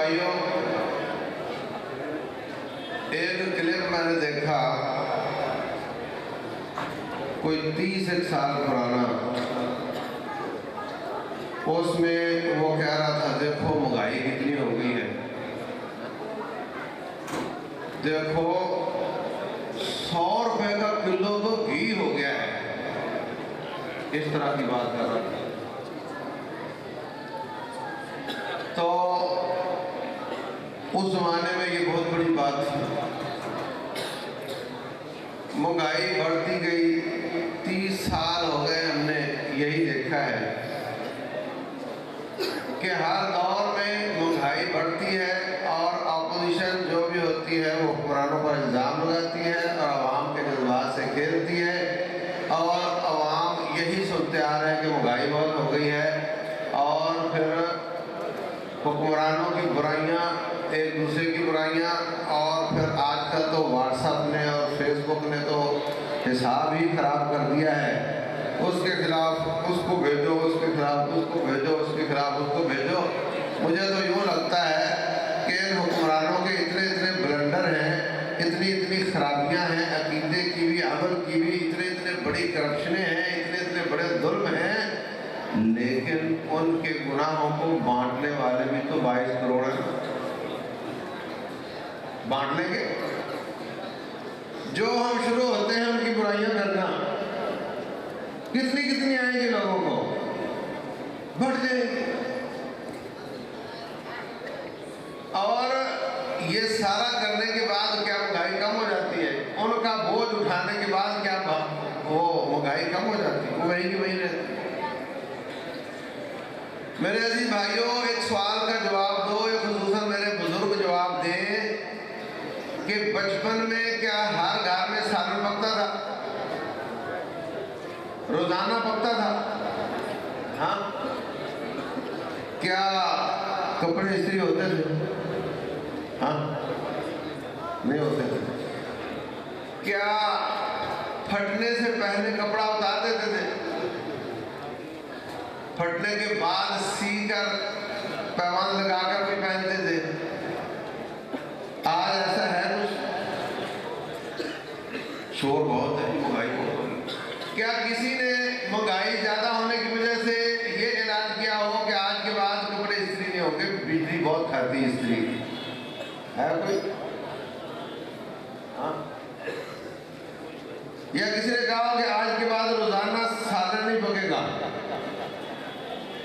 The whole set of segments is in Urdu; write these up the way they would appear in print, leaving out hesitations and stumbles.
بھائیوں، ایک کلپ میں نے دیکھا کوئی 30 سال پرانا، اس میں وہ کہہ رہا تھا دیکھو مہنگائی کتنی ہو گئی ہے، دیکھو 100 روپے کا کلو تو گھی ہو گیا ہے، اس طرح کی بات کر رہا تھا۔ تو اس زمانے میں یہ بہت بڑی بات تھی، مہنگائی بڑھتی گئی، 30 سال ہو گئے ہم نے یہی دیکھا ہے کہ ہر دور میں مہنگائی بڑھتی ہے اور اپوزیشن جو بھی ہوتی ہے وہ حکمرانوں پر الزام لگاتی ہے اور عوام کے جذبات سے کھیلتی ہے، اور عوام یہی سنتے آ رہے ہیں کہ مہنگائی بہت ہو گئی ہے، اور پھر حکمرانوں کی برائیاں، ایک دوسرے کی برائیاں، اور پھر آج کل تو واٹس ایپ نے اور فیس بک نے تو حساب ہی خراب کر دیا ہے، اس کے خلاف اس کو بھیجو، اس کے خلاف اس کو بھیجو، اس کے خلاف اس کو بھیجو۔ مجھے تو یوں لگتا ہے کہ ان حکمرانوں کے اتنے بلنڈر ہیں، اتنی خرابیاں ہیں، عقیدے کی بھی، عمل کی بھی، اتنے بڑی کرپشنیں ہیں، اتنے بڑے ظلم ہیں، لیکن ان کے گناہوں کو بانٹنے والے بھی تو 22 کروڑ ہیں۔ بانٹ لیں گے؟ جو ہم شروع ہوتے ہیں ان کی برائیاں کرنا، کتنی آئیں گی لوگوں کو، بڑھ جائیں گے۔ اور یہ سارا کرنے کے بعد کیا مہنگائی کم ہو جاتی ہے؟ ان کا بوجھ اٹھانے کے بعد کیا وہ مہنگائی کم ہو جاتی ہے؟ وہ وہیں کی وہیں رہتی ہے۔ میرے عزیز بھائیوں، ایک سوال کا جواب دو، یا خصوصاً میرے بزرگ جواب دیں کہ بچپن میں کیا ہر گھر میں سالن پکتا تھا؟ روزانہ پکتا تھا؟ ہاں؟ کیا کپڑے استری ہوتے تھے؟ ہاں؟ نہیں ہوتے تھے۔ کیا پھٹنے سے پہلے کپڑا اتار دیتے تھے؟ پھٹنے کے بعد سی کر پیمان لگا کر بھی پہنتے تھے؟ آج ایسا ہے کچھ؟ شور بہت ہے، مہنگائی بہت ہے۔ کیا کسی نے مہنگائی زیادہ ہونے کی وجہ سے یہ اعلان کیا ہو کہ آج کے بعد کپڑے استری نہیں ہوں گے، بجلی بہت کھاتی ہے استری؟ ہے کوئی؟ ہاں؟ یا کسی نے کہا کہ آج کے بعد روزانہ سالن نہیں پکے گا،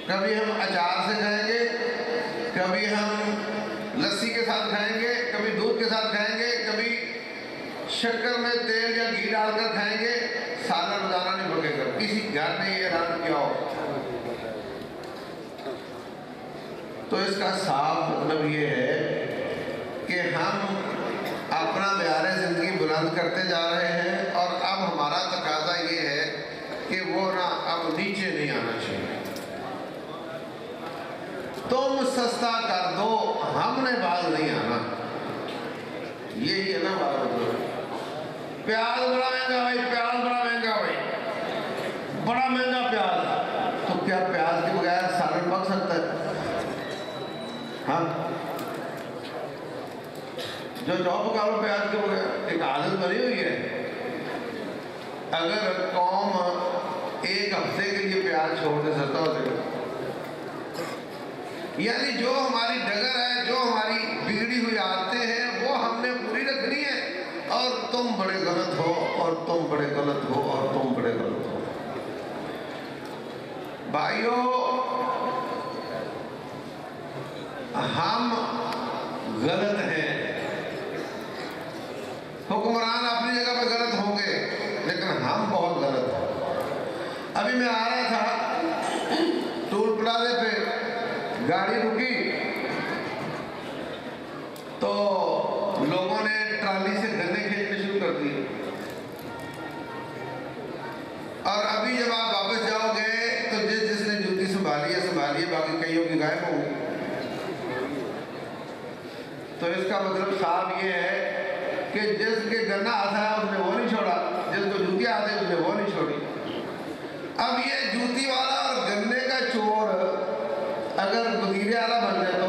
کبھی ہم اچار سے کھائیں گے، کبھی ہم لسی کے ساتھ کھائیں گے، کبھی دودھ کے ساتھ کھائیں گے، کبھی شکر میں تیل یا گھی ڈال کر کھائیں گے، سالن روزانہ نہیں پکے گا؟ کسی گھر نے یہ اعلان کیا ہو؟ تو اس کا صاف مطلب یہ ہے کہ ہم اپنا معیار زندگی بلند کرتے جا رہے ہیں، اور اب ہمارا تقاضا یہ ہے کہ وہ اب نیچے نہیں آنا چاہیے۔ تم سستا کر دو، ہم نے باز نہیں آنا، یہی ہے نا بات۔ پیاز بڑا مہنگا بھائی، پیاز بڑا مہنگا بھائی، بڑا مہنگا پیاز۔ تو کیا پیاز کے بغیر سالن پک سکتا ہے؟ ہاں؟ جو پکا لو پیاز کے بغیر، ایک عادت بنی ہوئی ہے۔ اگر قوم ایک ہفتے کے لیے پیاز چھوڑ دے سکتا ہو جائے، یعنی جو ہماری ڈگر ہے، جو ہماری بگڑی ہوئی عادتیں ہیں، وہ ہم نے پوری رکھنی ہے، اور تم بڑے غلط ہو، اور تم بڑے غلط ہو، اور تم بڑے غلط ہو۔ بھائیوں، ہم غلط ہیں، حکمران اپنی جگہ پہ غلط ہوں گے، لیکن ہم بہت غلط ہیں۔ ابھی میں آ رہا تھا، ٹول پلازے پہ گاڑی رکی تو لوگوں نے ٹرالی سے گنے کھینچنے شروع کر دیے، اور ابھی جب آپ واپس جاؤ گے تو جس نے جوتی سنبھالی ہے، باقی کئیوں کی غائب ہوں گے۔ تو اس کا مطلب صاحب یہ ہے کہ جس کے گنا آتا ہے اس نے وہ نہیں چھوڑا، جس کو جوتی آتے اس نے وہ نہیں چھوڑی۔ اب یہ جوتی والا اور گنے کا چور اگر وزیر اعلیٰ بن جائے تو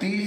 30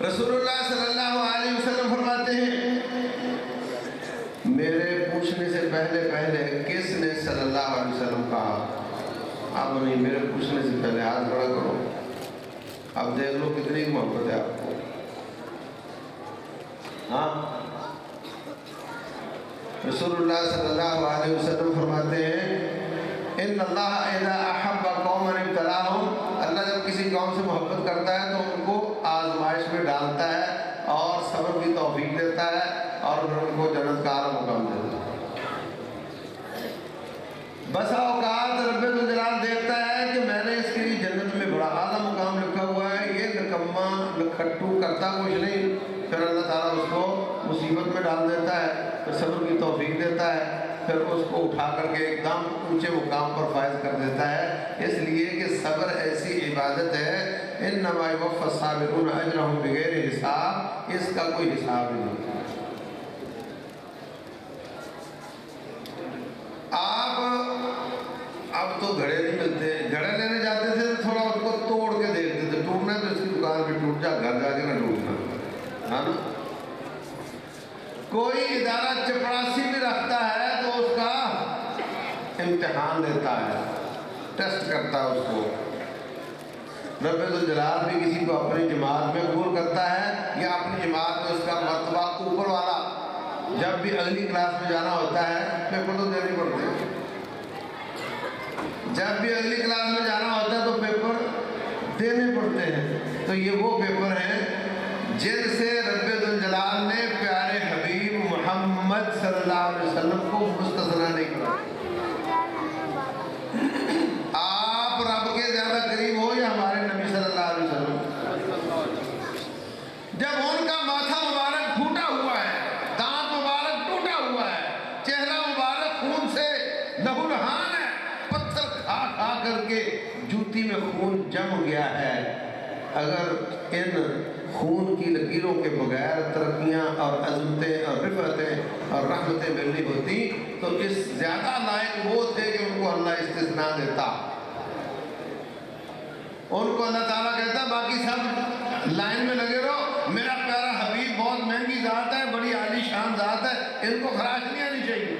رسول اللہ صلی اللہ علیہ وسلم فرماتے ہیں میرے پوچھنے سے پہلے کس نے صلی اللہ علیہ وسلم کہا؟ آپ نہیں، میرے پوچھنے سے پہلے ہاتھ کھڑا کرو. اب دیکھ لو کتنی محبت ہے آپ کو. ہاں، رسول اللہ صلی اللہ علیہ وسلم فرماتے ہیں ان اللہ اذا احب قوما ابتلاهم، اللہ جب کسی قوم سے محبت کرتا ہے تو ان کو آزمائش میں ڈالتا ہے اور صبر کی توفیق دیتا ہے اور پھر ان کو جنت کا اعلیٰ مقام دیتا ہے. بسا اوقات رب الجلال دیکھتا ہے کہ میں نے اس کے لیے جنت میں بڑا اعلیٰ مقام رکھا ہوا ہے، یہ نکما نکھٹو کرتا کچھ نہیں، پھر اللہ تعالیٰ اس کو مصیبت میں ڈال دیتا ہے، پھر صبر کی توفیق دیتا ہے، پھر اس کو اٹھا کر کے ایک دم اونچے مقام پر فائز کر دیتا ہے. اس لیے کہ صبر ایسی عبادت ہے انما یوفی الصابرون اجرهم بغیر حساب، اس کا کوئی حساب نہیں. اب تو گھڑے نہیں ملتے، گھڑے لینے جاتے تھے تو تھوڑا اس کو توڑ کے دیکھتے تھے، ٹوٹنا ہے تو اس کی دکان پہ ٹوٹ جا، گھر جا کے نہ ٹوٹنا. ہاں نا، کوئی ادارہ چپڑاسی بھی رکھتا ہے تو اس کا امتحان لیتا ہے، ٹیسٹ کرتا ہے اس کو. رب الجلال بھی کسی کو اپنی جماعت میں قبول کرتا ہے یا اپنی جماعت میں اس کا مرتبہ اوپر والا، جب بھی اگلی کلاس میں جانا ہوتا ہے پیپر تو دینے پڑتے ہیں، جب بھی اگلی کلاس میں جانا ہوتا ہے تو پیپر دینے پڑتے ہیں. تو یہ وہ پیپر ہیں جن سے رب الجلال نے پیارے حبیب محمد صلی اللہ علیہ وسلم کو مستثنا نہیں کیا. آپ رب کے زیادہ قریب ہو یا ہمارے نبی صلی اللہ علیہ وسلم؟ جب ان کا ماتھا مبارک پھوٹا ہوا ہے، دانت مبارک ٹوٹا ہوا ہے، چہرہ مبارک خون سے لہولہان ہے، پتھر کھا کھا کر کے جوتی میں خون جم گیا ہے، اگر ان خون کی لکیروں کے بغیر ترقیاں اور عظمتیں اور رفعتیں اور رحمتیں ملنی ہوتی تو اس زیادہ لائق وہ تھے کہ ان کو اللہ استثناء دیتا. ان کو اللہ تعالیٰ کہتا باقی سب لائن میں لگے رہو، میرا پیارا حبیب بہت مہنگی ذات ہے، بڑی عالی شان ذات ہے، ان کو خراش نہیں آنی چاہیے.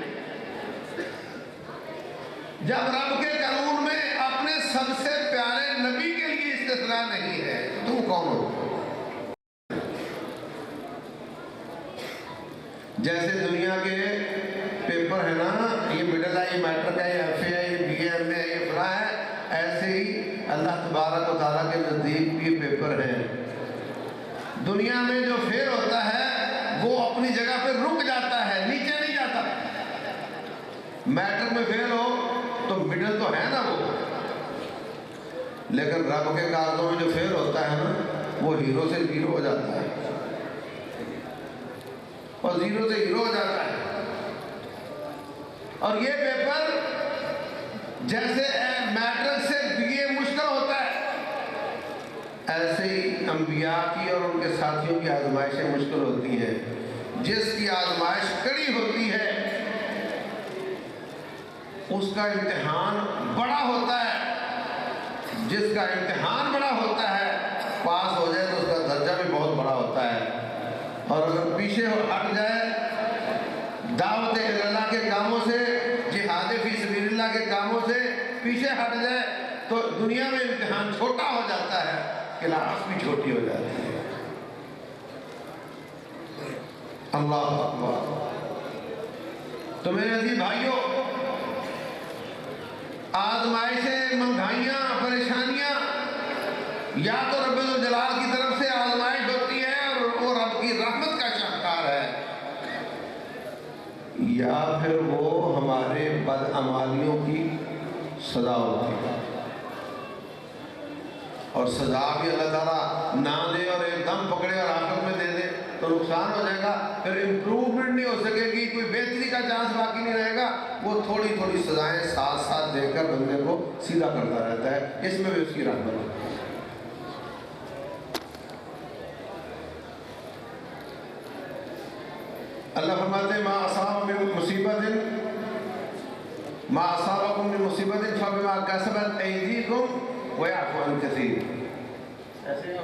جب رب کے قانون میں اپنے سب سے پیارے نبی کے لیے استثناء نہیں ہے تو کون ہو؟ جیسے دنیا کے پیپر ہے نا، یہ مڈل ہے، یہ میٹرک ہے، یہ ایف اے ہے، یہ بی اے ایم اے ہے، یہ فلاں ہے، ایسے ہی اللہ تبارک و تعالیٰ کے نزدیک بھی پیپر ہیں. دنیا میں جو فیل ہوتا ہے وہ اپنی جگہ پہ رک جاتا ہے، نیچے نہیں جاتا. میٹرک میں فیل ہو تو مڈل تو ہے نا وہ، لیکن رب کے کاغذوں میں جو فیل ہوتا ہے نا وہ ہیرو سے زیرو ہو جاتا ہے اور زیرو سے ہیرو ہو جاتا ہے. اور یہ پیپر جیسے میٹرک سے بی اے مشکل ہوتا ہے، ایسے ہی انبیاء کی اور ان کے ساتھیوں کی آزمائشیں مشکل ہوتی ہیں. جس کی آزمائش کڑی ہوتی ہے اس کا امتحان بڑا ہوتا ہے، جس کا امتحان بڑا ہوتا ہے پاس ہو جائے تو اس کا درجہ بھی بہت بڑا ہوتا ہے. اور اگر پیچھے ہٹ جائے دعوت اللہ کے کاموں سے، جہاد فی سبیل اللہ کے کاموں سے پیچھے ہٹ جائے تو دنیا میں امتحان چھوٹا ہو جاتا ہے، کلاس بھی چھوٹی ہو جاتی ہے. اللہ اکبر. تو میرے عزیز بھائیوں، آزمائشیں، مہنگائیاں، پریشانیاں یا تو رب الجلال کی طرف سے آزمائش ہوتی ہے اور وہ رب کی رحمت کا شاہکار ہے، یا پھر وہ ہمارے بدعمالیوں کی سزا ہوتی ہے. اور سزا بھی اللہ تعالیٰ نہ دے اور ایک دم پکڑے اور آخرت میں دے دے تو نقصان ہو جائے گا، پھر امپروومنٹ نہیں ہو سکے گی، کوئی بہتری کا چانس باقی نہیں رہے گا. وہ تھوڑی تھوڑی سزائیں ساتھ ساتھ دے کر بندے کو سیدھا کرتا رہتا ہے، اس میں بھی اس کی رحمت ہے. اللہ فرماتے ہیں ما اصابکم من مصیبت فبما کسبت ایدیکم ویعفو عن کثیر. ایسے ہی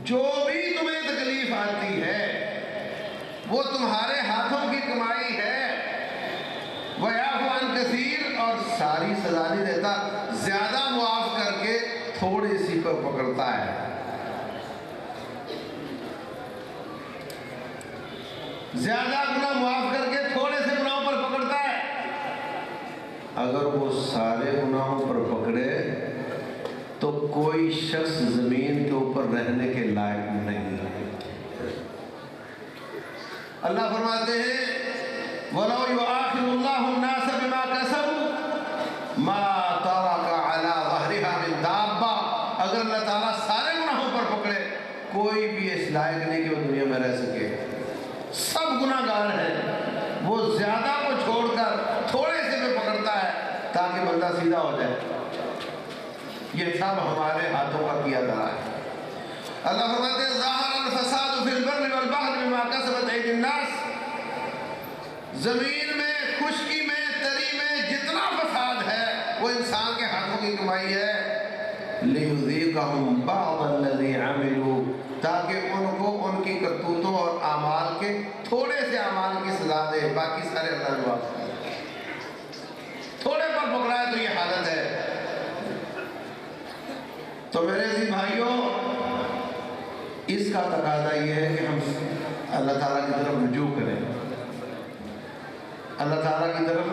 جو بھی تمہیں تکلیف آتی ہے وہ تمہارے ہاتھوں کی کمائی ہے، وَيَعْفُو عَنْ كَثِيرٍ، اور ساری سزا نہیں دیتا، زیادہ معاف کر کے تھوڑی سی پر پکڑتا ہے۔ زیادہ گناہ معاف کر کے تھوڑے سے گناہوں پر پکڑتا ہے۔ اگر وہ سارے گناہوں پر پکڑے تو کوئی شخص زمین کے اوپر رہنے کے لائق نہیں ہے۔ اللہ فرماتے ہیں وَلَوْ يُؤَاخِذُ اللَّهُ النَّاسَ بِمَا كَسَبُوا مَا تَرَكَ عَلَى ظَهْرِهَا مِن دَابَّةٍ، اگر اللہ تعالیٰ سارے گناہوں پر پکڑے کوئی بھی اس لائق نہیں کہ وہ دنیا میں رہ سکے، سب گناہ گار ہیں، وہ زیادہ کو چھوڑ کر تھوڑے سے پہ پکڑتا ہے تاکہ بندہ سیدھا ہو جائے۔ یہ سب ہمارے ہاتھوں کا کیا دھرا ہے۔ اللہ فرماتے ہیں ظَهَرَ الْفَسَادُ فِي الْبَرِّ وَالْبَحْرِ بِمَا كَسَبَتْ أَيْدِي النَّاسِ، زمین میں، خشکی میں، تری میں جتنا فساد ہے وہ انسان کے ہاتھوں کی کمائی ہے۔ لِيُذِيقَهُمْ بَعْضَ الَّذِي عَمِلُوا، تاکہ ان کو ان کی کرتوتوں اور اعمال کے تھوڑے سے اعمال کی سزا دے، باقی سارے اللہ جواب دے۔ تھوڑے پر پکڑا ہے تو یہ حالت ہے۔ تو میرے عزیز بھائیوں، اس کا تقاضا یہ ہے کہ ہم اللہ تعالیٰ کی طرف رجوع کریں، اللہ تعالیٰ کی طرف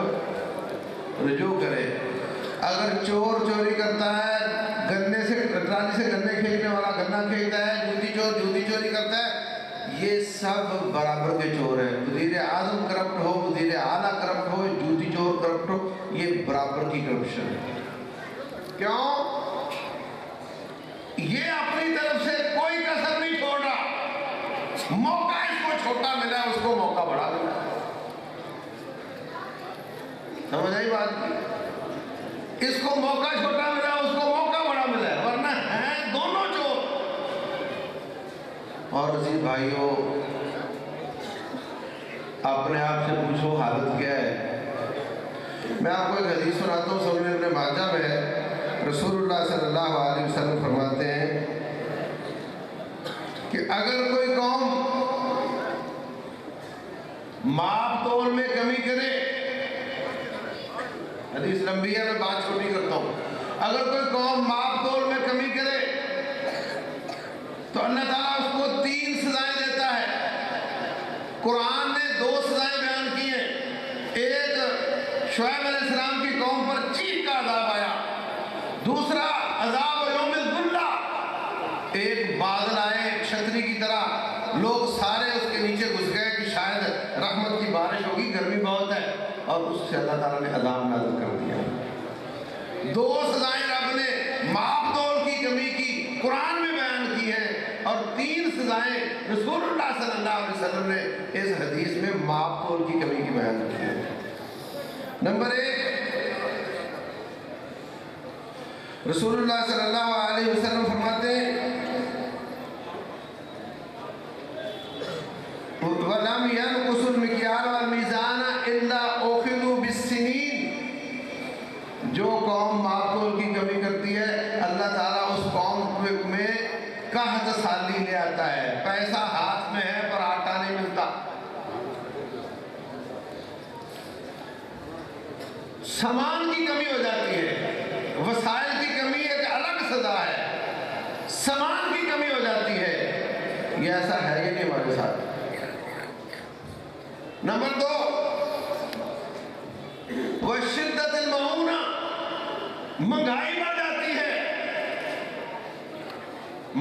رجوع کریں۔ اگر چور چوری کرتا ہے، گنے سے ٹرالی سے گنے کھینچنے والا گنا کھینچتا ہے، جوتی چور جوتی چوری کرتا ہے، یہ سب برابر کے چور ہیں۔ وزیر اعظم کرپٹ ہو، وزیر اعلیٰ کرپٹ ہو، جوتی چور کرپٹ ہو، یہ برابر کی کرپشن ہے۔ کیوں؟ یہ اپنی طرف سے کوئی کسر نہیں چھوڑ رہا، موقع اس کو چھوٹا ملا ہے، اس کو موقع بڑا ملا۔ سمجھ آئی بات کی؟ اس کو موقع چھوٹا ملا، اس کو موقع بڑا ملا ہے، ورنہ ہیں دونوں چور۔ اور عزیز بھائیوں، اپنے آپ سے پوچھو حالت کیا ہے۔ میں آپ کو ایک حدیث سناتا ہوں، سنن ابن ماجہ میں ہے، رسول اللہ صلی اللہ علیہ وسلم فرماتے ہیں کہ اگر کوئی قوم ماپ تول میں کمی کرے، حدیث لمبی ہے، میں بات چھوٹی کرتا ہوں، اگر کوئی قوم ماپ تول میں کمی کرے تو اللہ تعالیٰ اس کو 3 سزائیں دیتا ہے۔ قرآن نے 2 سزائیں بیان کی ہیں، ایک شعیب علیہ السلام کی قوم پر چیخ کا عذاب آیا، دوسرا عذاب یوم الظلہ، ایک بادل آئے چھتری کی طرح، لوگ سارے اس کے نیچے گھس گئے کہ شاید رحمت کی بارش ہوگی، گرمی بہت ہے، اور اس سے اللہ تعالیٰ نے عذاب نازل کر دیا۔ 2 سزائیں رب نے ماپ تول کی کمی کی قرآن میں بیان کی ہیں، اور 3 سزائیں رسول اللہ صلی اللہ علیہ وسلم نے اس حدیث میں ماپ تول کی کمی کی بیان کی ہے۔ نمبر 1، رسول اللہ صلی اللہ علیہ وسلم فرماتے ہیں وَلَمْ يَنْقُصُ الْمِكْيَالَ وَالْمِيزَانَ إِلَّا أُخِذُوا بِالسِّنِينَ، جو قوم ماپ تول کی کمی کرتی ہے اللہ تعالیٰ اس قوم میں قحط سالی لے آتا ہے، پیسہ ہاتھ میں ہے پر آٹا نہیں ملتا، سامان کی کمی ہو جاتی ہے، وسائل کی کمی ایک الگ سزا ہے، سامان کی کمی ہو جاتی ہے، یہ ایسا ہے یہ نہیں ہمارے ساتھ۔ نمبر 2، وَشِدَّةِ الْمَعُونَةِ، مہنگائی بڑھ جاتی ہے،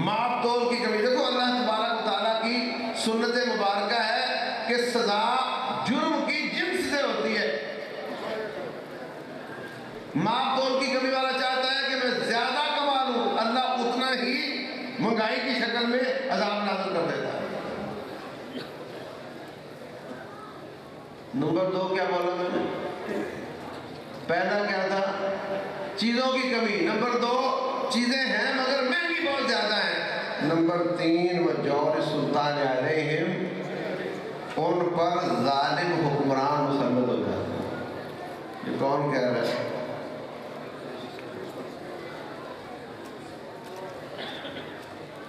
ماپ تول کی کمی۔ دیکھو اللہ تبارک و تعالیٰ کی سنت مبارکہ ہے کہ سزا جرم کی جنس سے ہوتی ہے۔ ماپ تول کی کمی والا چاہتا ہے کہ میں زیادہ کما لوں، اللہ اتنا ہی مہنگائی کی شکل میں عذاب نازل کر دیتا ہے۔ نمبر 2 کیا بولا میں نے؟ پہلا کیا تھا؟ چیزوں کی کمی۔ نمبر 2، چیزیں ہیں مگر مہنگی بہت زیادہ ہیں۔ نمبر 3، وَجَوْرِ السُّلْطَانِ عَلَيْهِمْ، ان پر ظالم حکمران مسلط ہو جاتے ہیں۔ یہ کون کہہ رہا ہے؟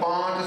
5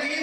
3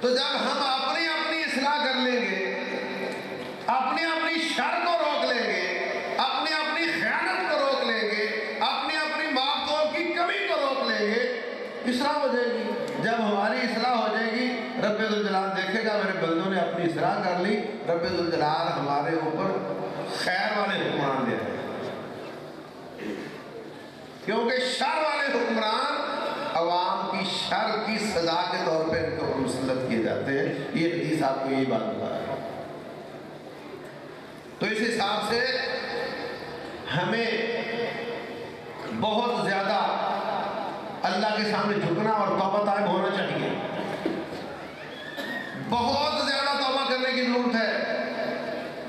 تو جب ہم اپنی اپنی اصلاح کر لیں گے، اپنی اپنی شر کو روک لیں گے، اپنی اپنی خیانت کو روک لیں گے، اپنی اپنی معاملوں کی کمی کو روک لیں گے، اصلاح ہو جائے گی۔ جب ہماری اصلاح ہو جائے گی، رب ذوالجلال دیکھے گا میرے بندوں نے اپنی اصلاح کر لی، رب ذوالجلال ہمارے اوپر خیر والے حکمران دے دیں، کیونکہ شر والے حکمران عوام کی شر کی سزا کے طور پہ ان کو مسلط کیے جاتے ہیں۔ یہ حدیث آپ کو یہی بات بتا رہا ہے۔ تو اس حساب سے ہمیں بہت زیادہ اللہ کے سامنے جھکنا اور توبہ طائب ہونا چاہیے، بہت زیادہ توبہ کرنے کی ضرورت ہے۔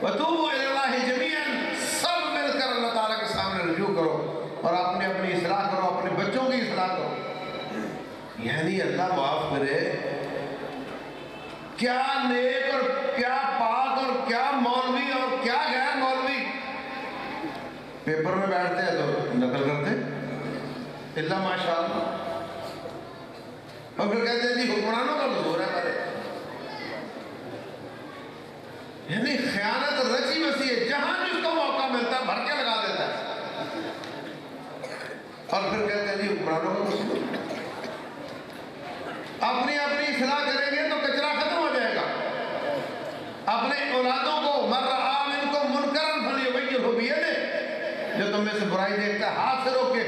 وَتُوبُوا إِلَى اللَّهِ جَمِيعًا، سب مل کر اللہ تعالیٰ کے سامنے رجوع کرو اور اپنی اپنی اصلاح کرو، اپنے بچوں کی اصلاح کرو۔ یعنی اللہ معاف کرے، کیا نیک اور کیا پاک اور کیا مولوی اور کیا غیر مولوی پیپر میں بیٹھتے ہیں تو نقل کرتے اللہ ماشاءاللہ، اور پھر کہتے ہیں جی حکمرانوں کا قصور ہے ہمارے۔ یعنی خیانت رچی بسی ہے، جہاں جس کو موقع ملتا ہے بھر کے لگا دیتا ہے، اور پھر کہتے ہیں جی حکمرانوں کا قصور۔ اپنی اپنی اصلاح کریں گے تو کچرا ختم ہو جائے گا۔ اپنے اولادوں کو مَن رَآ مِنکُم مُنکَرًا فَلْیُغَیِّرْہُ بِیَدِهِ، جو تم میں سے برائی دیکھتا ہے ہاتھ سے روکے،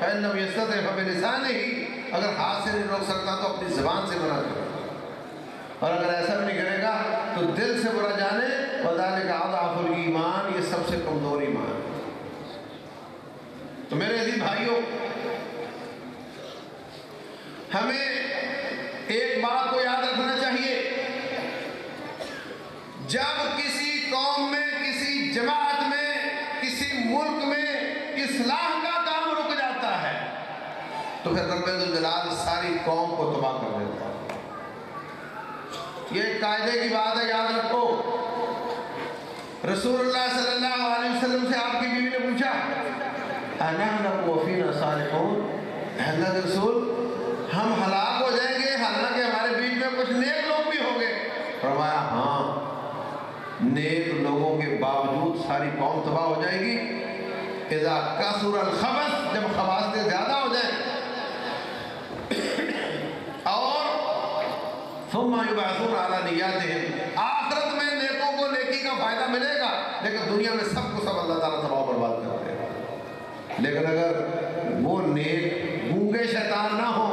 فَإِن لَّمْ یَسْتَطِعْ فَبِلِسَانِهِ، اگر ہاتھ سے نہیں روک سکتا تو اپنی زبان سے منع کرے، اور اگر ایسا بھی نہیں کرے گا تو دل سے برا جانے، وَذَلِكَ أَضْعَفُ الْإِیمَانِ، یہ سب سے کمزور ایمان ہے۔ تو میرے عزیز بھائیوں، ہمیں ایک بات کو یاد رکھنا چاہیے، جب کسی قوم میں، کسی جماعت میں، کسی ملک میں اصلاح کا کام رک جاتا ہے تو پھر رب ذوالجلال ساری قوم کو تباہ کر دیتا ہے۔ یہ ایک قاعدے کی بات ہے، یاد رکھو۔ رسول اللہ صلی اللہ علیہ وسلم سے آپ کی بیوی نے پوچھا اَنَحْنُ وَفِينَا صَالِحُونَ، اللہ کے رسول ہم ہلاک ہو جائیں گے حالانکہ ہمارے بیچ میں کچھ نیک لوگ بھی ہوں گے؟ فرمایا ہاں، نیک لوگوں کے باوجود ساری قوم تباہ ہو جائے گی۔ اذا کثر الخبث، جب خباثتیں زیادہ ہو جائیں، اور ثم یبعثون علی نیاتہم، آخرت میں نیکوں کو نیکی کا فائدہ ملے گا، لیکن دنیا میں سب کو سب اللہ تعالیٰ تباہ و برباد کر دے گا۔ لیکن اگر وہ نیک گونگے شیطان نہ ہو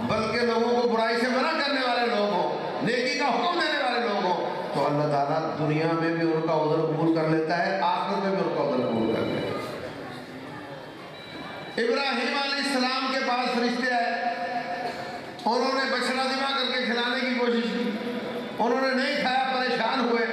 بلکہ لوگوں کو برائی سے منع کرنے والے لوگ ہوں، نیکی کا حکم دینے والے لوگ ہوں، تو اللہ تعالیٰ دنیا میں بھی ان کا عذر قبول کر لیتا ہے، آخرت میں بھی ان کا عذر قبول کر لیتا ہے۔ ابراہیم علیہ السلام کے پاس فرشتے آئے، انہوں نے بچڑا ذبح کر کے کھلانے کی کوشش کی، انہوں نے نہیں کھایا، پریشان ہوئے،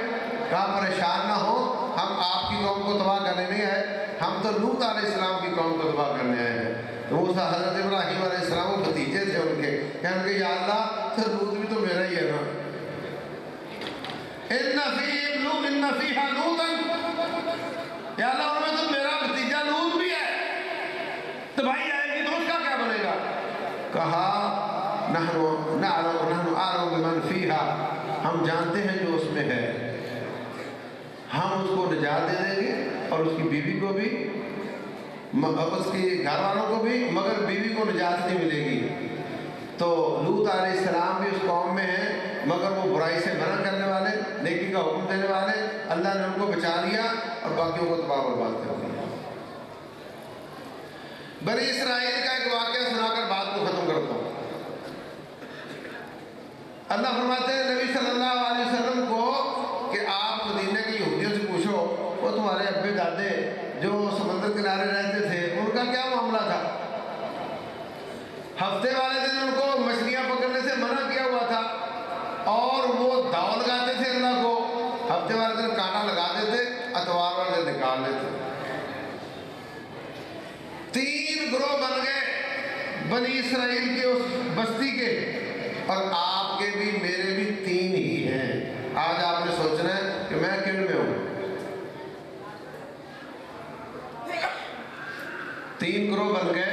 کہا پریشان نہ ہو، ہم آپ کی قوم کو تباہ کرنے نہیں آئے، ہم تو لوط علیہ السلام کی قوم کو تباہ کرنے آئے ہیں۔ تو وہ حضرت ابراہیم علیہ السلام وہ بھتیجے تھے ان کے، کہنے کہ یا اللہ تو لوط بھی تو میرا ہی ہے نا، ان فیہا لوطا، یا اللہ ان میں تو میرا بھتیجا لوط بھی ہے، تباہی آئے گی تو اس کا کیا بنے گا؟ کہا نحن اعلم بمن فیہا، ہم جانتے ہیں جو اس میں ہے، ہم اس کو نجات دے دیں گے اور اس کی بیوی کو بھی، اس کے گھر والوں کو بھی، مگر بیوی کو نجات نہیں ملے گی۔ تو لوط علیہ السلام بھی اس قوم میں ہیں، مگر وہ برائی سے منع کرنے والے، نیکی کا حکم دینے والے، اللہ نے ان کو بچا لیا اور باقیوں کو تباہ برباد کر دیا۔ بنی اسرائیل کا ایک واقعہ سنا کر بات کو ختم کرتا ہوں۔ اللہ فرماتے ہیں نبی صلی اللہ علیہ وسلم کو کہ آپ مدینہ کے یہودیوں سے پوچھو، وہ تمہارے ابے دادے جو سمندر کنارے رہتے تھے ان کا کیا معاملہ تھا؟ ہفتے والے دن ان کو مچھلیاں پکڑنے سے منع کیا ہوا تھا اور وہ داؤ لگاتے تھے اللہ کو، ہفتے والے دن کانٹا لگا دیتے، اتوار والے دن نکال لیتے۔ 3 گروہ بن گئے بنی اسرائیل کے اس بستی کے، اور آپ کے بھی میرے بھی 3 ہی ہیں۔ آج آپ نے سوچنا ہے کہ میں کن میں ہوں۔ 3 گروہ بن گئے،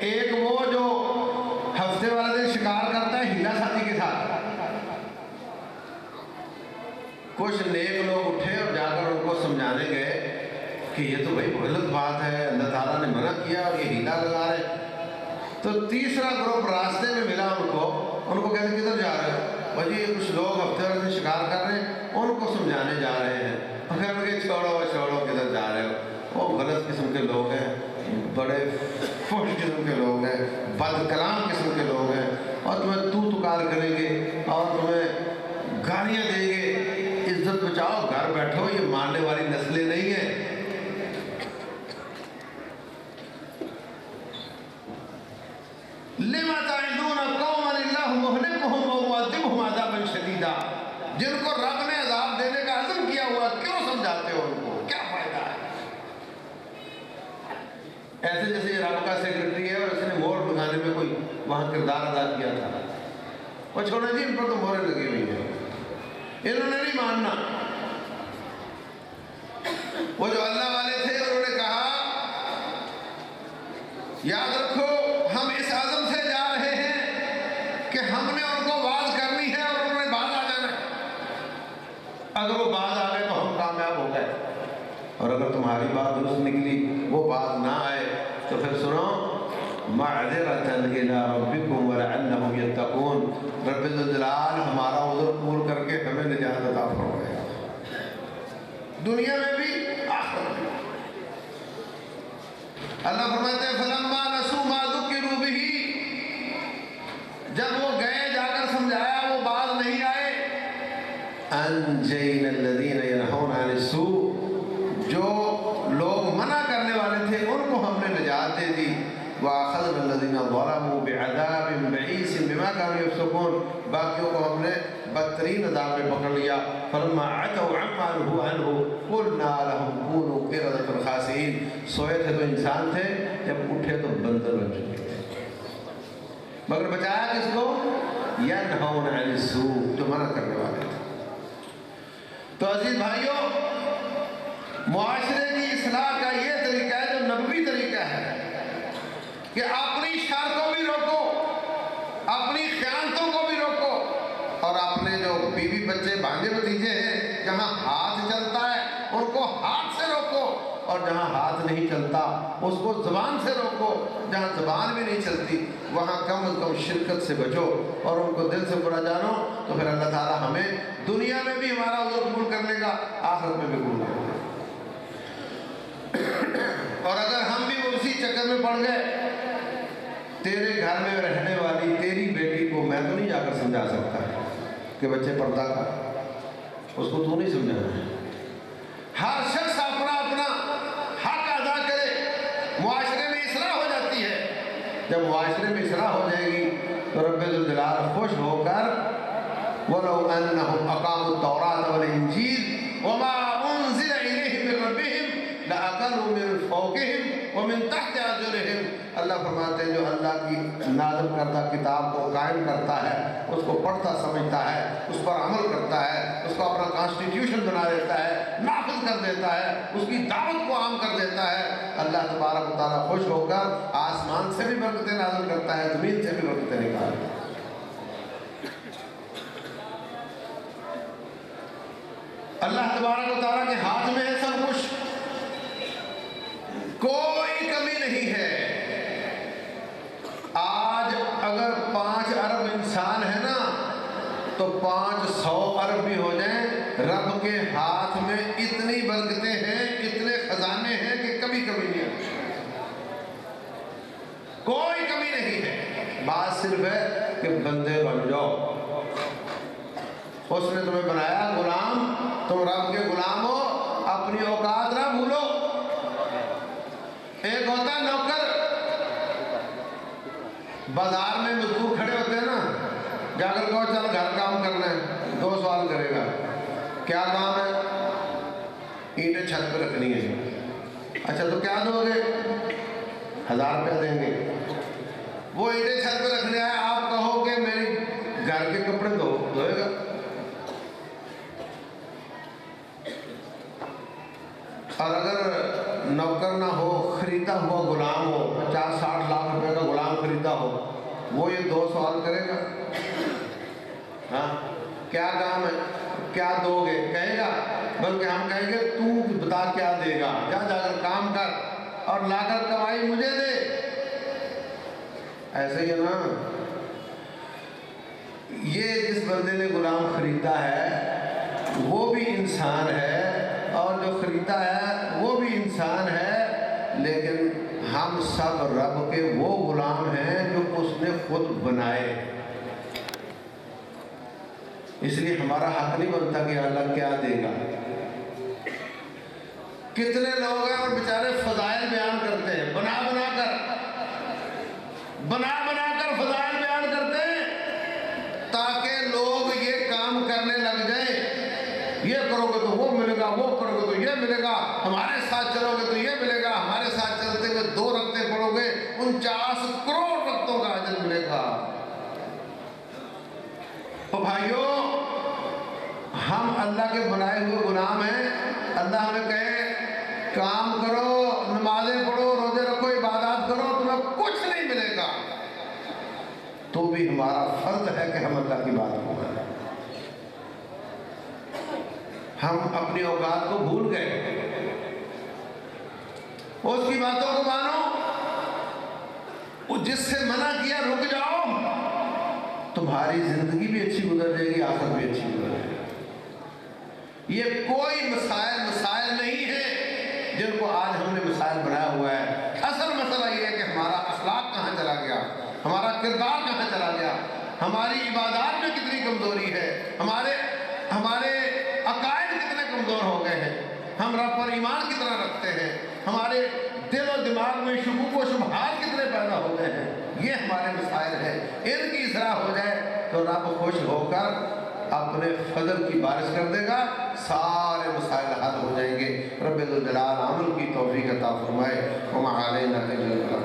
ایک وہ جو ہفتے والے دن شکار کرتا ہے ہیلا ساتھی کے ساتھ، کچھ نیک لوگ اٹھے اور جا کر ان کو سمجھانے گئے کہ یہ تو بھائی غلط بات ہے، اللہ تعالیٰ نے منع کیا اور یہ ہیلا لگا رہے۔ تو تیسرا گروپ راستے میں ملا ان کو کہتے کدھر جا رہے ہو؟ بھائی یہ کچھ لوگ ہفتے بھر سے شکار کر رہے ہیں، ان کو سمجھانے جا رہے ہیں۔ اور پھر کہ چھوڑو کدھر جا رہے ہو؟ وہ غلط قسم کے لوگ ہیں، بڑے فحش قسم کے لوگ ہیں، بد کلام قسم کے لوگ ہیں، اور تمہیں تو تکار کریں گے اور تمہیں گالیاں دیں گے۔ عزت بچاؤ، گھر بیٹھو، یہ ماننے والی نسلیں نہیں ہیں۔ لِمَ تَعِظُونَ قَوْمًا اللَّهُ مُهْلِكُهُمْ أَوْ مُعَذِّبُهُمْ عَذَابًا شَدِيدًا، جن کو رب نے عذاب دینے کا عزم کیا ہوا، کیوں سمجھاتے ہو ان کو؟ کیا فائدہ ہے؟ ایسے جیسے یہ رب کا سیکرٹری ہے اور اس نے مہر لگانے میں کوئی وہاں کردار ادا کیا تھا، اور چھوڑا جی ان پر تو مہریں لگی ہوئی ہیں، انہوں نے نہیں ماننا۔ وہ جو اللہ والے تھے انہوں نے کہا یاد رکھو ہم اس عزم سے جا رہے ہیں کہ ہم نے ان کو باز کرنی ہے اور انہوں نے باز آ جانا ہے۔ اگر وہ باز آ گئے تو ہم کامیاب ہو گئے، اور اگر تمہاری بات درست نکلی وہ باز نہ آئے تو پھر سنو، معذرۃ الی ربکم ولعلہم یتقون، رب الجلال ہمارا عذر قبول کر کے ہمیں نجات عطا فرمائے، دنیا میں بھی آخرت میں۔ اللہ فرماتے ہیں فلما نسوا ما ذکروا بہ، جب وہ گئے جا کر سمجھایا وہ باز نہیں آئے، انجینا الذین ینہون عن السوء، جو لوگ منع کرنے والے تھے ان کو ہم نے نجات دے دی، وَأَخَذْنَا الَّذِينَ ظَلَمُوا بِعَذَابٍ بَئِيسٍ بِمَا كَانُوا يَفْسُقُونَ، باقیوں کو ہم نے بدترین عذاب میں پکڑ لیا۔ فَلَمَّا عَتَوْا عَمَّا نُهُوا عَنْهُ قُلْنَا لَهُمْ كُونُوا قِرَدَةً خَاسِئِينَ، سوئے تھے تو انسان تھے، جب اٹھے تو بندر بن چکے تھے، مگر بچایا کس کو؟ يَنْهَوْنَ عَنِ السُّوءِ، جو منع کرنے والے تھے۔ تو عزیز بھائیوں، معاشرے کی اصلاح کا یہ طریقہ ہے جو نبوی طریقہ ہے کہ اپنی شر کو بھی روکو، اپنی خیانتوں کو بھی روکو، اور اپنے جو بیوی بچے بھانجے بھتیجے ہیں جہاں ہاتھ چلتا ہے ان کو ہاتھ سے روکو، اور جہاں ہاتھ نہیں چلتا اس کو زبان سے روکو، جہاں زبان بھی نہیں چلتی وہاں کم از کم شرکت سے بچو اور ان کو دل سے برا جانو، تو پھر اللہ تعالیٰ ہمیں دنیا میں بھی ہمارا عذر قبول کر لے گا، آخرت میں بھی قبول کر لے گا۔ اور اگر ہم بھی اسی چکر میں پڑ گئے، تیرے گھر میں رہنے والی تیری بیٹی کو میں تو نہیں جا کر سمجھا سکتا کہ بچے پردہ کر، اس کو تو نہیں سمجھانا ہے۔ ہر شخص اپنا اپنا حق ادا کرے، معاشرے میں اصلاح ہو جاتی ہے۔ جب معاشرے میں اصلاح ہو جائے گی تو رب الجلال خوش ہو کر وَلَوْ أَنَّهُمْ أَقَامُوا التَّوْرَاةَ وَالْإِنْجِيلَ وَمَا أُنزِلَ إِلَيْهِمْ مِنْ رَبِّهِمْ لَأَكَلُوا مِنْ فَوْقِهِمْ وَمِنْ تَحْتِ أَرْجُلِهِمْ، اللہ فرماتے ہیں جو اللہ کی نازل کردہ کتاب کو قائم کرتا ہے، اس کو پڑھتا سمجھتا ہے، اس پر عمل کرتا ہے، اس کو اپنا کانسٹیٹیوشن بنا دیتا ہے، نافذ کر دیتا ہے، اس کی دعوت کو عام کر دیتا ہے، اللہ تبارک و تعالیٰ خوش ہو کر آسمان سے بھی برکتیں نازل کرتا ہے، زمین سے بھی برکتیں نکالتا ہے۔ اللہ تبارک و تعالیٰ کے ہاتھ میں ہے سب کچھ، کوئی کمی نہیں ہے۔ آج اگر 5 ارب انسان ہے نا تو 500 ارب بھی ہو جائیں، رب کے ہاتھ میں اتنی برکتیں ہیں، اتنے خزانے ہیں کہ کبھی نہیں ہے، کوئی کمی نہیں ہے۔ بات صرف ہے کہ بندے بن جاؤ، اس نے تمہیں بنایا غلام، تم رب کے غلام ہو، اپنی اوقات نہ بھولو۔ ایک ہوتا ہے نوکر، بازار میں مزدور کھڑے ہوتے ہیں نا، جا کر کہو چل گھر کام کرنا ہے، 2 سوال کرے گا، کیا کام ہے؟ اینٹیں چھت پہ رکھنی ہے۔ اچھا تو کیا دو گے؟ 1000 روپیہ دیں گے۔ وہ اینٹیں چھت پہ رکھنے آئے، آپ کہو کہ میری گھر کے کپڑے دھوئے گا، اور اگر نوکر نہ ہو، خریدا ہوا غلام ہو، 50-60 لاکھ روپے کا غلام خریدا ہو، وہ یہ 2 سوال کرے گا؟ ہاں کیا کام ہے؟ کیا دو گے کہے گا، بلکہ ہم کہیں گے تو بتا کیا دے گا، جا جا کر کام کر اور لا کر کمائی مجھے دے۔ ایسے ہی ہے نا، یہ جس بندے نے غلام خریدا ہے وہ بھی انسان ہے، اور جو خریدا ہے وہ بھی انسان ہے، لیکن ہم سب رب کے وہ غلام ہیں جو اس نے خود بنائے۔ اس لیے ہمارا حق نہیں بنتا کہ اللہ کیا دے گا۔ کتنے لوگ ہیں اور بیچارے فضائل بیان کرتے ہیں، بنا بنا کر فضائل بیان کرتے ہیں تاکہ لوگ یہ کام کرنے لگ جائیں، یہ کرو گے تو وہ ملے گا، وہ کرو گے تو یہ ملے گا، ہمارے ساتھ چلو گے تو یہ ملے گا، ہمارے ساتھ چلتے ہوئے 2 رکعتیں پڑھو گے 49 کروڑ رکعتوں کا اجر ملے گا۔ تو بھائیوں، ہم اللہ کے بنائے ہوئے غلام ہیں۔ اللہ ہمیں کہے کام کرو، نمازیں پڑھو، روزے رکھو، عبادات کرو، تمہیں کچھ نہیں ملے گا، تو بھی ہمارا فرض ہے کہ ہم اللہ کی بات کو مانیں۔ ہم اپنی اوقات کو بھول گئے، اس کی باتوں کو مانو، جس سے منع کیا رک جاؤ، تمہاری زندگی بھی اچھی گزر جائے گی، آخرت بھی اچھی گزر جائے گی۔ یہ کوئی مسائل نہیں ہے جن کو آج ہم نے مسائل بنایا ہوا ہے۔ اصل مسئلہ یہ ہے کہ ہمارا اخلاق کہاں چلا گیا، ہمارا کردار کہاں چلا گیا، ہماری عبادات میں کتنی کمزوری ہے، ہمارے عقائد کتنے کمزور ہو گئے ہیں، ہم رب پر ایمان کتنا رکھتے ہیں، ہمارے دل و دماغ میں شکوک و شبہات کتنے پیدا ہو گئے ہیں۔ یہ ہمارے مسائل ہیں، ان کی اصلاح ہو جائے تو رب خوش ہو کر اپنے فضل کی بارش کر دے گا، سارے مسائل حل ہو جائیں گے۔ رب ذوالجلال عمل کی توفیق عطا فرمائے۔ وما علینا الا البلاغ۔